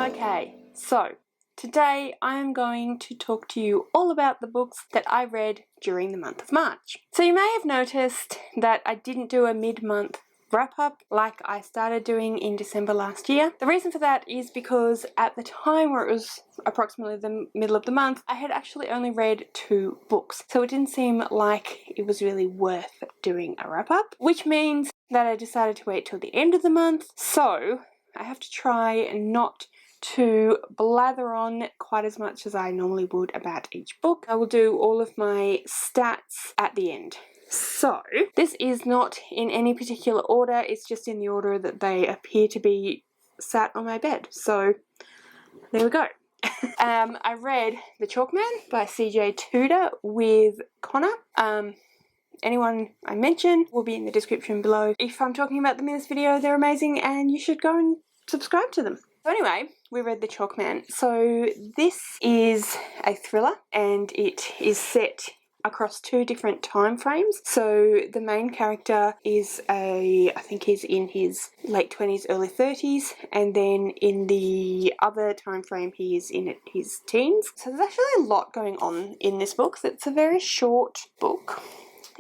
Okay, so today I am going to talk to you all about the books that I read during the month of March. So you may have noticed that I didn't do a mid-month wrap-up like I started doing in December last year. The reason for that is because at the time where it was approximately the middle of the month, I had actually only read 2 books. So it didn't seem like it was really worth doing a wrap-up, which means that I decided to wait till the end of the month. So I have to try not to blather on quite as much as I normally would about each book. I will do all of my stats at the end. So, this is not in any particular order, it's just in the order that they appear to be sat on my bed. So, there we go. I read The Chalkman by CJ Tudor with Connor. Anyone I mention will be in the description below. If I'm talking about them in this video, they're amazing and you should go and subscribe to them. So anyway, we read The Chalkman. So this is a thriller and it is set across 2 different time frames. So the main character is I think he's in his late 20s, early 30s, and then in the other time frame he is in his teens. So there's actually a lot going on in this book. It's a very short book.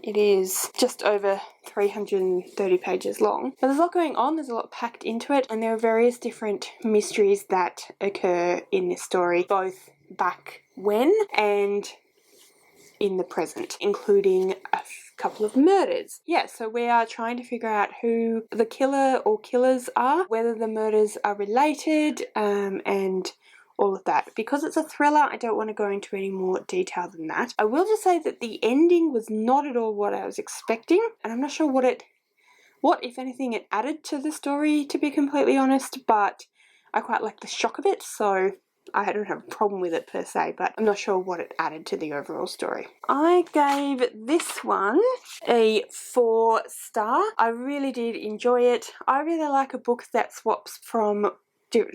It is just over 330 pages long. But there's a lot going on, there's a lot packed into it, and there are various different mysteries that occur in this story, both back when and in the present, including a couple of murders. Yeah, so we are trying to figure out who the killer or killers are, whether the murders are related, and all of that. Because it's a thriller, I don't want to go into any more detail than that. I will just say that the ending was not at all what I was expecting, and I'm not sure what if anything it added to the story, to be completely honest, but I quite like the shock of it, so I don't have a problem with it per se, but I'm not sure what it added to the overall story. I gave this one a 4-star. I really did enjoy it. I really like a book that swaps from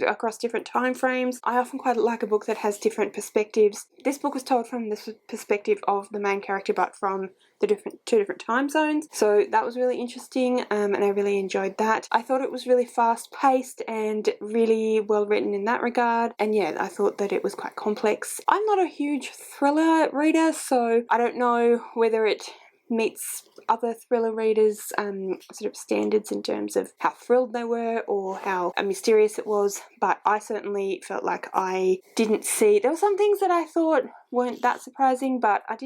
across different time frames. I often quite like a book that has different perspectives. This book was told from the perspective of the main character, but from the 2 different time zones. So that was really interesting, and I really enjoyed that. I thought it was really fast paced and really well written in that regard. And yeah, I thought that it was quite complex. I'm not a huge thriller reader, so I don't know whether it meets other thriller readers' sort of standards in terms of how thrilled they were or how mysterious it was, but I certainly felt like I didn't see. There were some things that I thought weren't that surprising, but I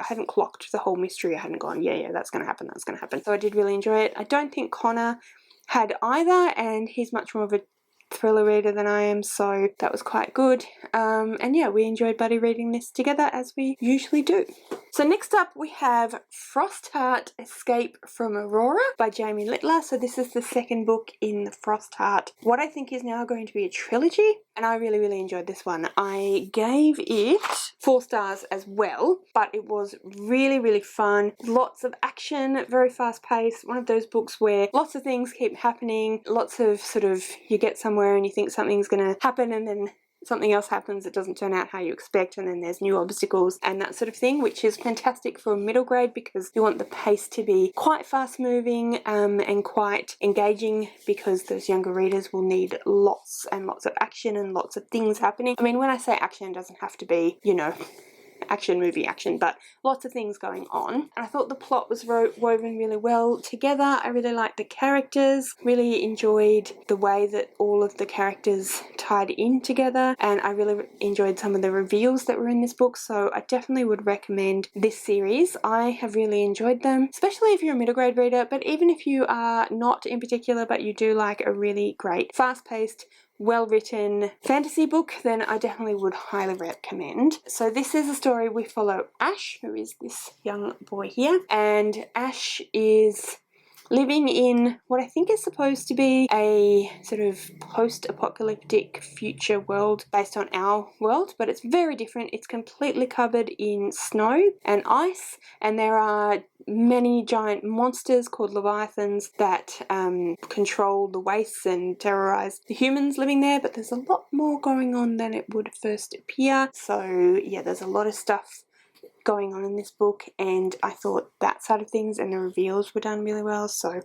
hadn't clocked the whole mystery. I hadn't gone, yeah, that's going to happen, that's going to happen. So I did really enjoy it. I don't think Connor had either, and he's much more of a thriller reader than I am, so that was quite good. And yeah, we enjoyed buddy reading this together as we usually do. So next up we have Frostheart Escape from Aurora by Jamie Littler. So this is the second book in the Frostheart, what I think is now going to be a trilogy, and I really enjoyed this one. I gave it 4 stars as well, but it was really fun. Lots of action, very fast paced, one of those books where lots of things keep happening, lots of sort of, you get somewhere and you think something's gonna happen and then something else happens, it doesn't turn out how you expect, and then there's new obstacles and that sort of thing, which is fantastic for middle grade because you want the pace to be quite fast moving and quite engaging, because those younger readers will need lots and lots of action and lots of things happening. I mean, when I say action, it doesn't have to be, you know, movie action, but lots of things going on. And I thought the plot was woven really well together. I really liked the characters, really enjoyed the way that all of the characters tied in together, and I really enjoyed some of the reveals that were in this book, so I definitely would recommend this series. I have really enjoyed them, especially if you're a middle grade reader, but even if you are not in particular, but you do like a really great fast-paced, well-written fantasy book, then I definitely would highly recommend. So this is a story we follow Ash, who is this young boy here, and Ash is living in what I think is supposed to be a sort of post-apocalyptic future world based on our world, but it's very different. It's completely covered in snow and ice, and there are many giant monsters called leviathans that control the wastes and terrorize the humans living there, but there's a lot more going on than it would first appear. So yeah, there's a lot of stuff going on in this book, and I thought that side of things and the reveals were done really well, so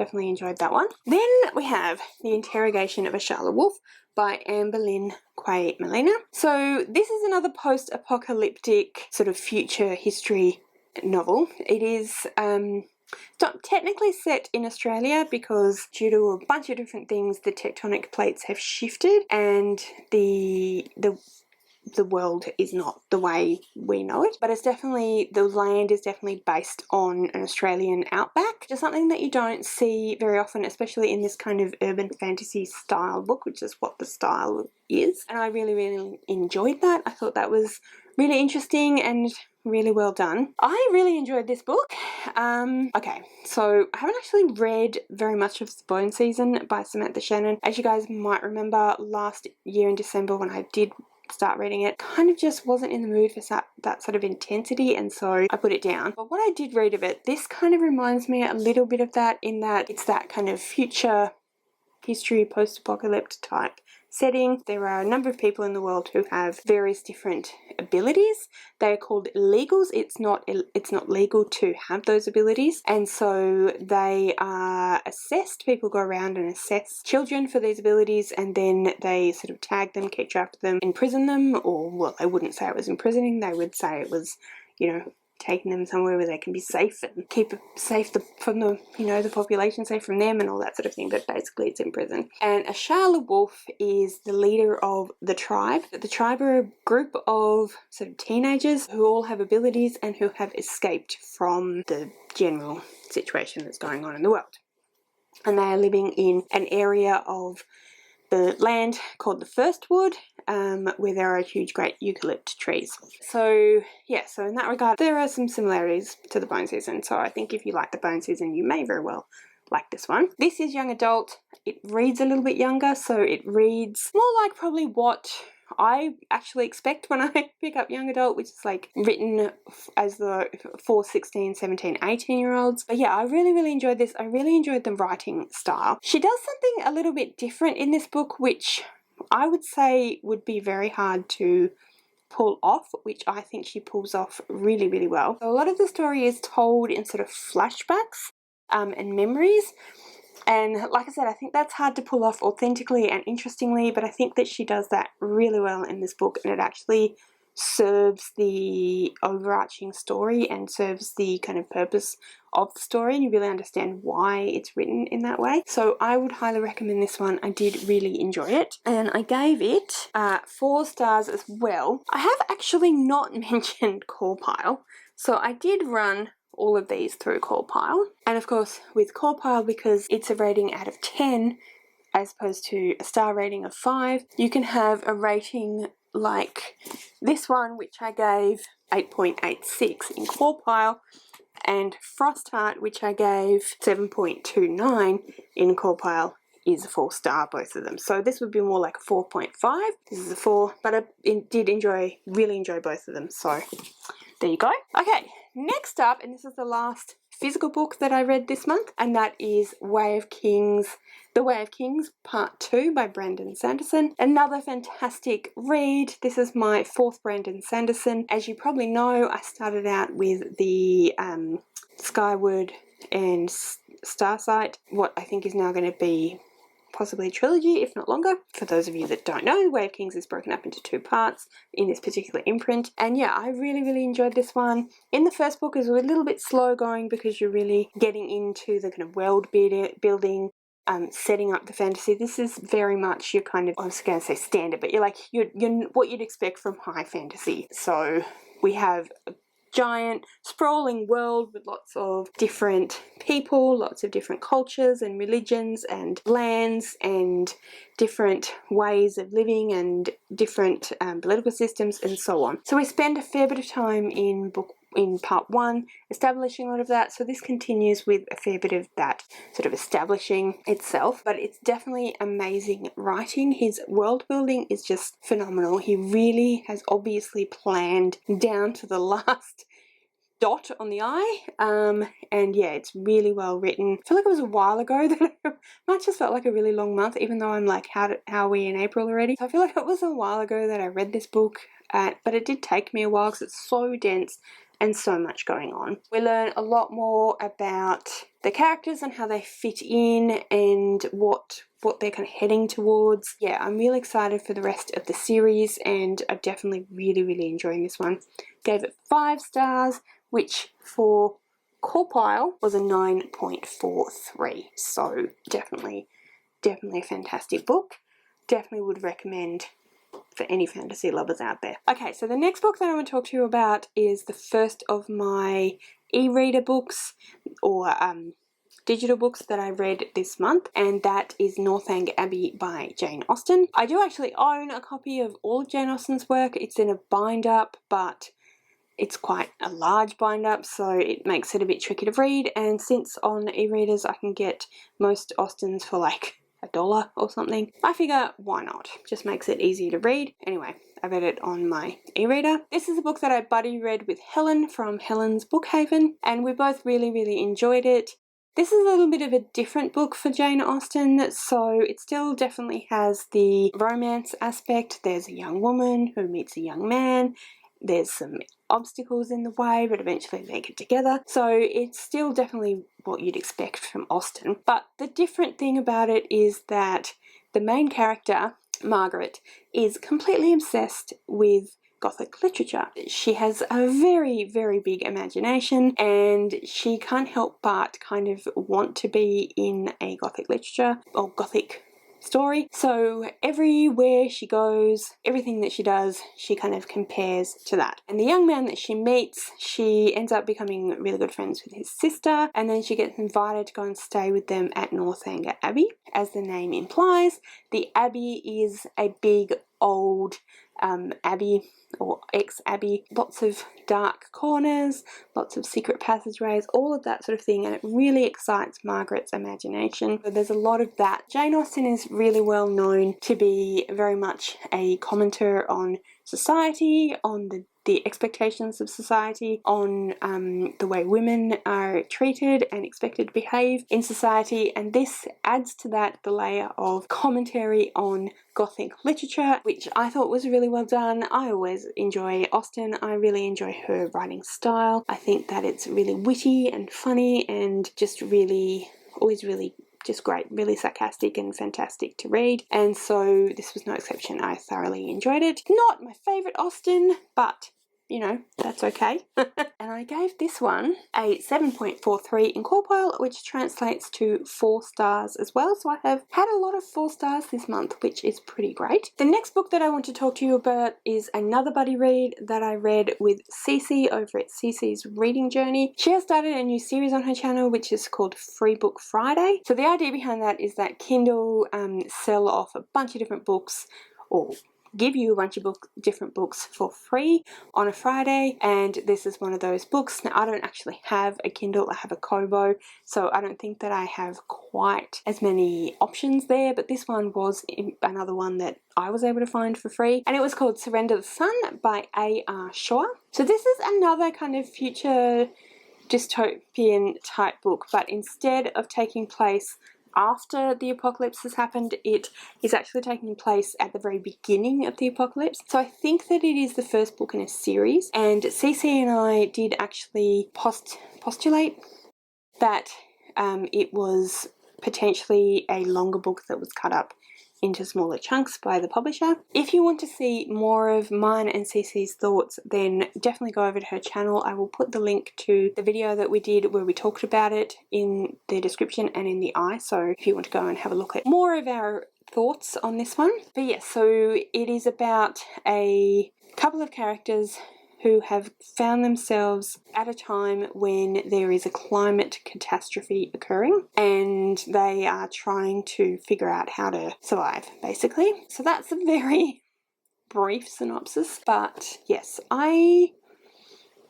definitely enjoyed that one. Then we have The Interrogation of Ashala Wolf by Ambelin Kwaymullina. So this is another post-apocalyptic sort of future history novel. It is not technically set in Australia because due to a bunch of different things the tectonic plates have shifted and the world is not the way we know it, but it's definitely, the land is definitely based on an Australian outback, which is something that you don't see very often, especially in this kind of urban fantasy style book, which is what the style is. And I really, really enjoyed that. I thought that was really interesting and really well done. I really enjoyed this book. Okay, so I haven't actually read very much of The Bone Season by Samantha Shannon. As you guys might remember, last year in December when I did start reading it, kind of just wasn't in the mood for that sort of intensity, and so I put it down. But what I did read of it, this kind of reminds me a little bit of that, in that it's that kind of future history, post-apocalyptic type setting. There are a number of people in the world who have various different abilities. They are called illegals. It's not legal to have those abilities, and so they are assessed. People go around and assess children for these abilities, and then they sort of tag them, keep track of them, imprison them, or, well, they wouldn't say it was imprisoning, they would say it was, you know, taking them somewhere where they can be safe and keep it safe from the, you know, the population safe from them and all that sort of thing, but basically it's in prison. And Ashala Wolf is the leader of the tribe. The tribe are a group of sort of teenagers who all have abilities and who have escaped from the general situation that's going on in the world. And they are living in an area of the land called the First Wood, where there are huge great eucalypt trees. So yeah, so in that regard there are some similarities to The Bone Season, so I think if you like The Bone Season you may very well like this one. This is young adult. It reads a little bit younger, so it reads more like probably what I actually expect when I pick up young adult, which is like written as for 16, 17, 18-year-olds. But yeah, I really, really enjoyed this. I really enjoyed the writing style. She does something a little bit different in this book, which I would say would be very hard to pull off, which I think she pulls off really, really well. So a lot of the story is told in sort of flashbacks and memories. And like I said, I think that's hard to pull off authentically and interestingly, but I think that she does that really well in this book, and it actually serves the overarching story and serves the kind of purpose of the story, and you really understand why it's written in that way. So I would highly recommend this one. I did really enjoy it, and I gave it 4 stars as well. I have actually not mentioned Corpile, so I did run all of these through Corpile, and of course with Corpile, because it's a rating out of 10 as opposed to a star rating of 5, you can have a rating like this one, which I gave 8.86 in Corpile, and Frostheart, which I gave 7.29 in Corpile, is a 4-star, both of them. So this would be more like a 4.5. This is a 4, but I did really enjoy both of them, so there you go. Okay, next up, and this is the last physical book that I read this month, and that is The Way of Kings Part 2 by Brandon Sanderson. Another fantastic read. This is my 4th Brandon Sanderson. As you probably know, I started out with the Skyward and Starsight, what I think is now going to be possibly a trilogy, if not longer. For those of you that don't know, The Way of Kings is broken up into 2 parts in this particular imprint. And yeah, I really, really enjoyed this one. In the first book, it was a little bit slow going because you're really getting into the kind of world building, setting up the fantasy. This is very much your kind of, I was going to say standard, but you're what you'd expect from high fantasy. So we have a giant sprawling world with lots of different people, lots of different cultures and religions and lands and different ways of living and different political systems and so on. So we spend a fair bit of time in part 1 establishing a lot of that, so this continues with a fair bit of that sort of establishing itself, but it's definitely amazing writing. His world building is just phenomenal. He really has obviously planned down to the last dot on the I, and yeah, it's really well written. I feel like it was a while ago that it just felt like a really long month, even though I'm like, how are we in April already? So I feel like it was a while ago that I read this book, but it did take me a while because it's so dense and so much going on. We learn a lot more about the characters and how they fit in and what they're kind of heading towards. Yeah, I'm really excited for the rest of the series, and I'm definitely really enjoying this one. Gave it 5 stars, which for core pile was a 9.43. So definitely a fantastic book. Definitely would recommend for any fantasy lovers out there. Okay, so the next book that I want to talk to you about is the first of my e-reader books, or digital books that I read this month, and that is Northanger Abbey by Jane Austen. I do actually own a copy of all of Jane Austen's work. It's in a bind-up, but it's quite a large bind-up, so it makes it a bit tricky to read, and since on e-readers I can get most Austens for like $1 or something, I figure why not? Just makes it easier to read. Anyway, I read it on my e-reader. This is a book that I buddy read with Helen from Helen's Bookhaven, and we both really enjoyed it. This is a little bit of a different book for Jane Austen, so it still definitely has the romance aspect. There's a young woman who meets a young man. There's some obstacles in the way, but eventually they get together. So it's still definitely what you'd expect from Austen. But the different thing about it is that the main character, Margaret, is completely obsessed with Gothic literature. She has a very big imagination, and she can't help but kind of want to be in a Gothic literature or Gothic story. So everywhere she goes, everything that she does, she kind of compares to that. And the young man that she meets, she ends up becoming really good friends with his sister, and then she gets invited to go and stay with them at Northanger Abbey. As the name implies, the Abbey is a big old abbey or ex-abbey, lots of dark corners, lots of secret passageways, all of that sort of thing, and it really excites Margaret's imagination. So there's a lot of that. Jane Austen is really well known to be very much a commentator on society, on the expectations of society, on the way women are treated and expected to behave in society, and this adds to that the layer of commentary on Gothic literature, which I thought was really well done. I always enjoy Austen. I really enjoy her writing style. I think that it's really witty and funny and just always really just great, really sarcastic and fantastic to read, and so this was no exception. I thoroughly enjoyed it. Not my favourite Austen, but you know, that's okay. And I gave this one a 7.43 in core pile, which translates to 4 stars as well. So I have had a lot of 4 stars this month, which is pretty great. The next book that I want to talk to you about is another buddy read that I read with Cece over at Cece's Reading Journey. She has started a new series on her channel, which is called Free Book Friday. So the idea behind that is that Kindle sell off a bunch of different books, or give you a bunch of different books for free on a Friday, and this is one of those books. Now, I don't actually have a Kindle, I have a Kobo, so I don't think that I have quite as many options there, but this one was another one that I was able to find for free, and it was called Surrender the Sun by A.R. Shaw. So this is another kind of future dystopian type book, but instead of taking place after the apocalypse has happened, it is actually taking place at the very beginning of the apocalypse. So I think that it is the first book in a series, and Cece and I did actually postulate that it was potentially a longer book that was cut up into smaller chunks by the publisher. If you want to see more of mine and Cece's thoughts, then definitely go over to her channel. I will put the link to the video that we did where we talked about it in the description and in the eye, so if you want to go and have a look at more of our thoughts on this one. But yes, so it is about a couple of characters who have found themselves at a time when there is a climate catastrophe occurring, and they are trying to figure out how to survive, basically. So that's a very brief synopsis, but yes, I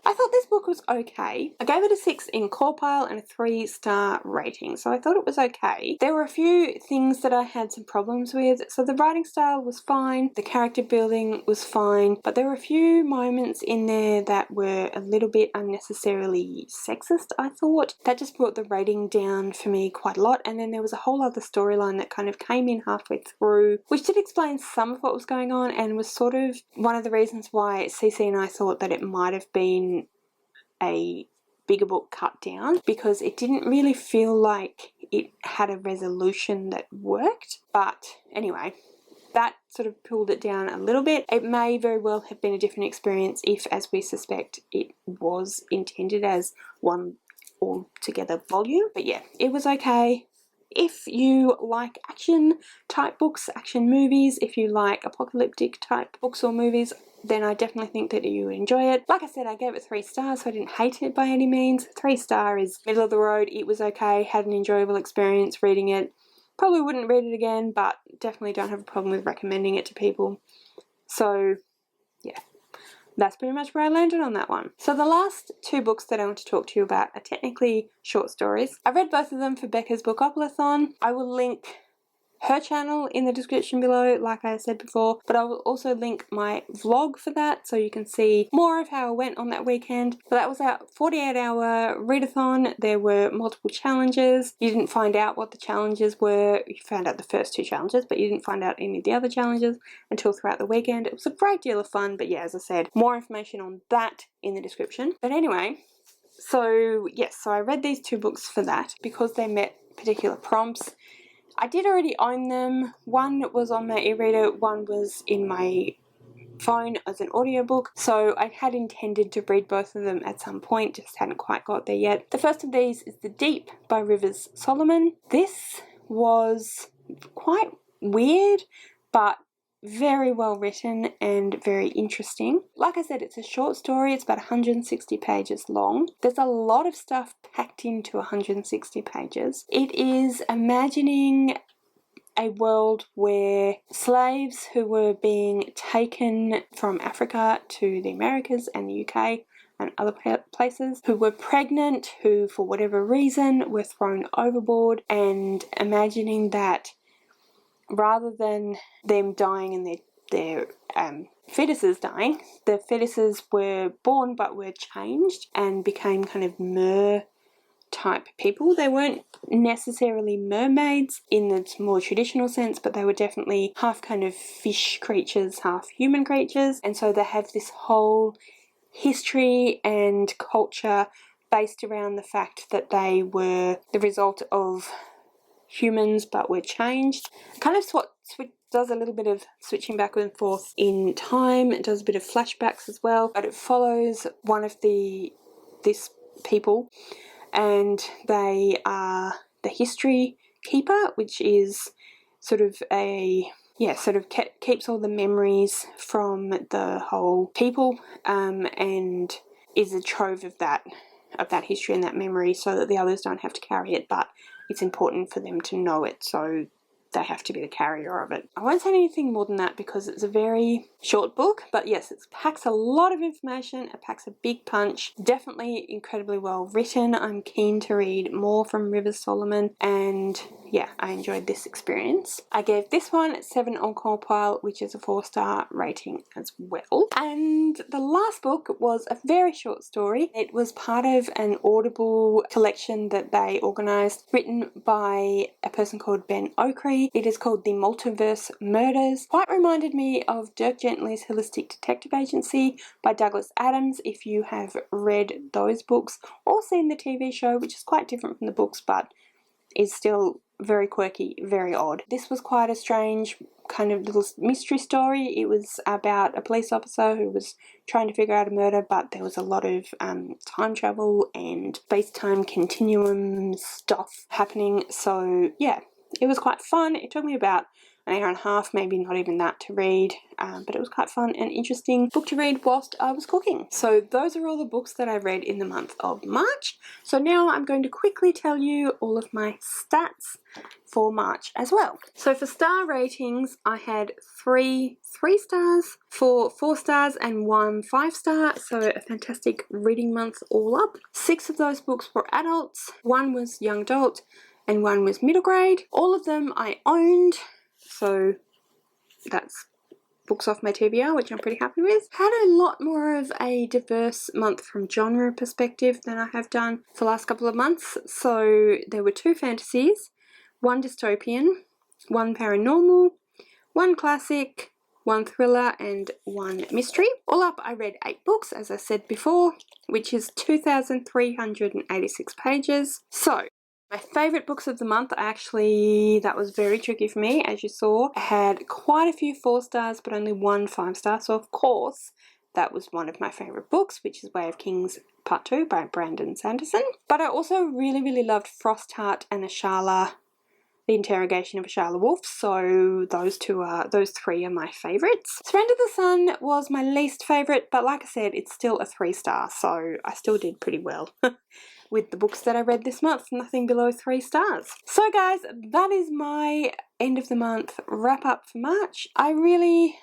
thought this book was okay. I gave it a 6 in core pile and a 3-star rating, so I thought it was okay. There were a few things that I had some problems with. So the writing style was fine, the character building was fine, but there were a few moments in there that were a little bit unnecessarily sexist, I thought. That just brought the rating down for me quite a lot, and then there was a whole other storyline that kind of came in halfway through, which did explain some of what was going on and was sort of one of the reasons why Cece and I thought that it might have been a bigger book cut down, because it didn't really feel like it had a resolution that worked. But anyway, that sort of pulled it down a little bit. It may very well have been a different experience if, as we suspect, it was intended as one altogether volume. But yeah, it was okay. If you like action type books, action movies, if you like apocalyptic type books or movies, then I definitely think that you would enjoy it. Like I said, I gave it 3 stars, so I didn't hate it by any means. 3 star is middle of the road. It was okay, had an enjoyable experience reading it. Probably wouldn't read it again, but definitely don't have a problem with recommending it to people. So yeah, that's pretty much where I landed on that one. So the last 2 books that I want to talk to you about are technically short stories. I read both of them for Becca's Bookopoly-thon. I will link her channel in the description below, like I said before, but I will also link my vlog for that so you can see more of how I went on that weekend. So that was a 48-hour readathon. There were multiple challenges. You didn't find out what the challenges were. You found out the first 2 challenges, but you didn't find out any of the other challenges until throughout the weekend. It was a great deal of fun, but yeah, as I said, more information on that in the description. But anyway, so yes, so I read these 2 books for that because they met particular prompts. I did already own them. One was on my e-reader, one was in my phone as an audiobook, so I had intended to read both of them at some point, just hadn't quite got there yet. The first of these is The Deep by Rivers Solomon. This was quite weird, but very well written and very interesting. Like I said, it's a short story. It's about 160 pages long. There's a lot of stuff packed into 160 pages. It is imagining a world where slaves who were being taken from Africa to the Americas and the UK and other places, who were pregnant, who for whatever reason were thrown overboard, and imagining that rather than them dying and their fetuses dying, the fetuses were born but were changed and became kind of type people. They weren't necessarily mermaids in the more traditional sense, but they were definitely half kind of fish creatures, half human creatures. And so they have this whole history and culture based around the fact that they were the result of humans but were changed. Kind of does a little bit of switching back and forth in time. It does a bit of flashbacks as well, but it follows one of this people, and they are the history keeper, which is sort of keeps all the memories from the whole people, and is a trove of that history and that memory, so that the others don't have to carry it, but it's important for them to know it, so they have to be the carrier of it. I won't say anything more than that because it's a very short book, but yes, it packs a lot of information, it packs a big punch, definitely incredibly well written. I'm keen to read more from Rivers Solomon, and yeah, I enjoyed this experience. I gave this one 7 on Compile, which is a 4-star rating as well. And the last book was a very short story. It was part of an Audible collection that they organised, written by a person called Ben Okri. It is called The Multiverse Murders. Quite reminded me of Dirk Gently's Holistic Detective Agency by Douglas Adams, if you have read those books or seen the TV show, which is quite different from the books but is still very quirky, very odd. This was quite a strange kind of little mystery story. It was about a police officer who was trying to figure out a murder, but there was a lot of time travel and space-time continuum stuff happening. So yeah, it was quite fun. It took me about an hour and a half, maybe not even that, to read, but it was quite fun and interesting book to read whilst I was cooking. So those are all the books that I read in the month of March. So now I'm going to quickly tell you all of my stats for March as well. So for star ratings, I had 3 3-stars, 4 stars, and 1 5-star, so a fantastic reading month all up. 6 of those books were adults, 1 was young adult, and 1 was middle grade. All of them I owned, so that's books off my TBR, which I'm pretty happy with. Had a lot more of a diverse month from genre perspective than I have done for the last couple of months. So there were 2 fantasies, 1 dystopian, 1 paranormal, 1 classic, 1 thriller and 1 mystery. All up, I read 8 books, as I said before, which is 2,386 pages. So, my favourite books of the month, actually, that was very tricky for me, as you saw. I had quite a few 4 stars, but only 1 5-star, so of course, that was one of my favourite books, which is Way of Kings Part 2 by Brandon Sanderson. But I also really, really loved Frostheart and Ashala, The Interrogation of Ashala Wolf, so those 3 are my favourites. Surrender the Sun was my least favourite, but like I said, it's still a 3-star, so I still did pretty well with the books that I read this month, nothing below 3 stars. So guys, that is my end of the month wrap up for March. I really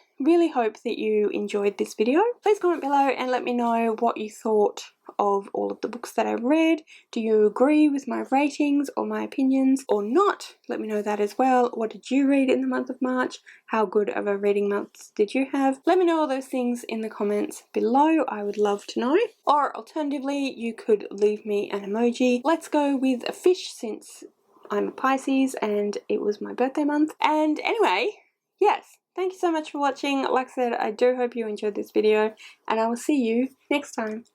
hope that you enjoyed this video. Please comment below and let me know what you thought of all of the books that I read. Do you agree with my ratings or my opinions or not? Let me know that as well. What did you read in the month of March? How good of a reading month did you have? Let me know all those things in the comments below. I would love to know. Or alternatively, you could leave me an emoji. Let's go with a fish since I'm a Pisces and it was my birthday month. And anyway, yes, thank you so much for watching. Like I said, I do hope you enjoyed this video and I will see you next time.